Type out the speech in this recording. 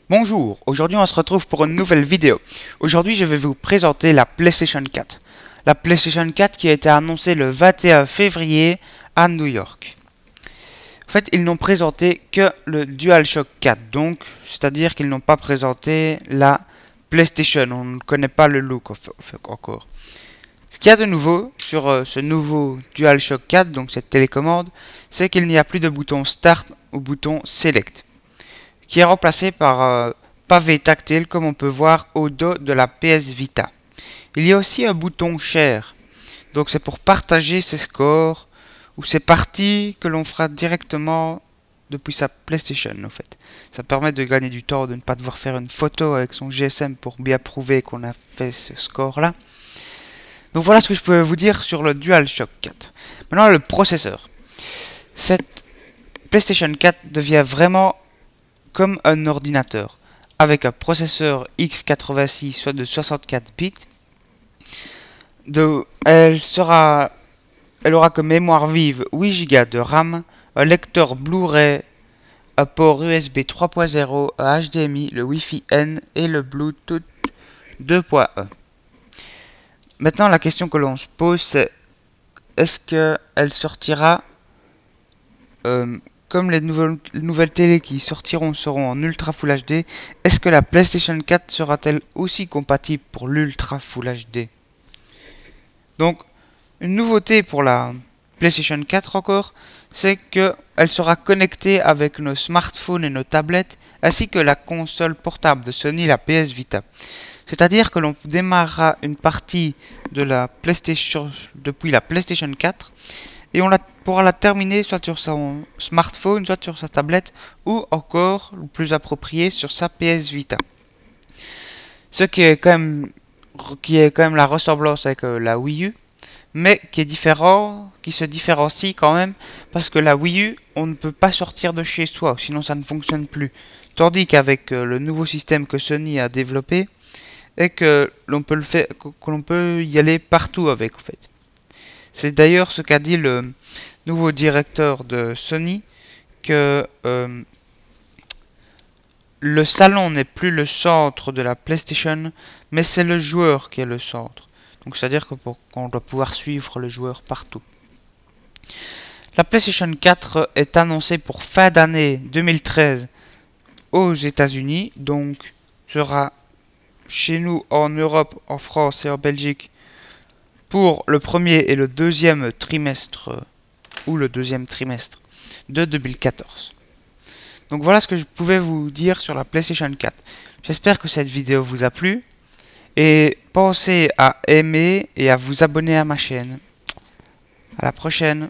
Bonjour, aujourd'hui on se retrouve pour une nouvelle vidéo. Aujourd'hui je vais vous présenter la PlayStation 4. La PlayStation 4 qui a été annoncée le 21 février à New York. En fait, ils n'ont présenté que le DualShock 4, donc c'est-à-dire qu'ils n'ont pas présenté la PlayStation. On ne connaît pas le look encore. Ce qu'il y a de nouveau sur ce nouveau DualShock 4, donc cette télécommande, c'est qu'il n'y a plus de bouton Start ou bouton Select, qui est remplacé par pavé tactile comme on peut voir au dos de la PS Vita. Il y a aussi un bouton Share, donc c'est pour partager ses scores ou ses parties que l'on fera directement depuis sa PlayStation en fait. Ça permet de gagner du temps, de ne pas devoir faire une photo avec son GSM pour bien prouver qu'on a fait ce score là. Donc voilà ce que je peux vous dire sur le DualShock 4. Maintenant le processeur. Cette PlayStation 4 devient vraiment comme un ordinateur, avec un processeur x86 soit de 64 bits. Elle aura comme mémoire vive 8 Go de RAM, un lecteur Blu-ray, un port USB 3.0, un HDMI, le Wi-Fi N et le Bluetooth 2.1. Maintenant la question que l'on se pose c'est est-ce qu'elle sortira comme les nouvelles télé qui sortiront seront en Ultra Full HD, est-ce que la PlayStation 4 sera-t-elle aussi compatible pour l'Ultra Full HD? Donc, une nouveauté pour la PlayStation 4 encore, c'est qu'elle sera connectée avec nos smartphones et nos tablettes, ainsi que la console portable de Sony, la PS Vita. C'est-à-dire que l'on démarrera une partie de la PlayStation depuis la PlayStation 4 et on pourra la terminer soit sur son smartphone, soit sur sa tablette, ou encore, le plus approprié, sur sa PS Vita. Ce qui est quand même la ressemblance avec la Wii U, mais qui est différent, qui se différencie quand même, parce que la Wii U, on ne peut pas sortir de chez soi, sinon ça ne fonctionne plus. Tandis qu'avec le nouveau système que Sony a développé, et que l'on peut y aller partout avec en fait. C'est d'ailleurs ce qu'a dit le nouveau directeur de Sony, que le salon n'est plus le centre de la PlayStation, mais c'est le joueur qui est le centre. Donc c'est-à-dire qu'on doit pouvoir suivre le joueur partout. La PlayStation 4 est annoncée pour fin d'année 2013 aux États-Unis, donc sera chez nous en Europe, en France et en Belgique pour le premier et le deuxième trimestre de 2014. Donc voilà ce que je pouvais vous dire sur la PlayStation 4. J'espère que cette vidéo vous a plu et pensez à aimer et à vous abonner à ma chaîne. À la prochaine.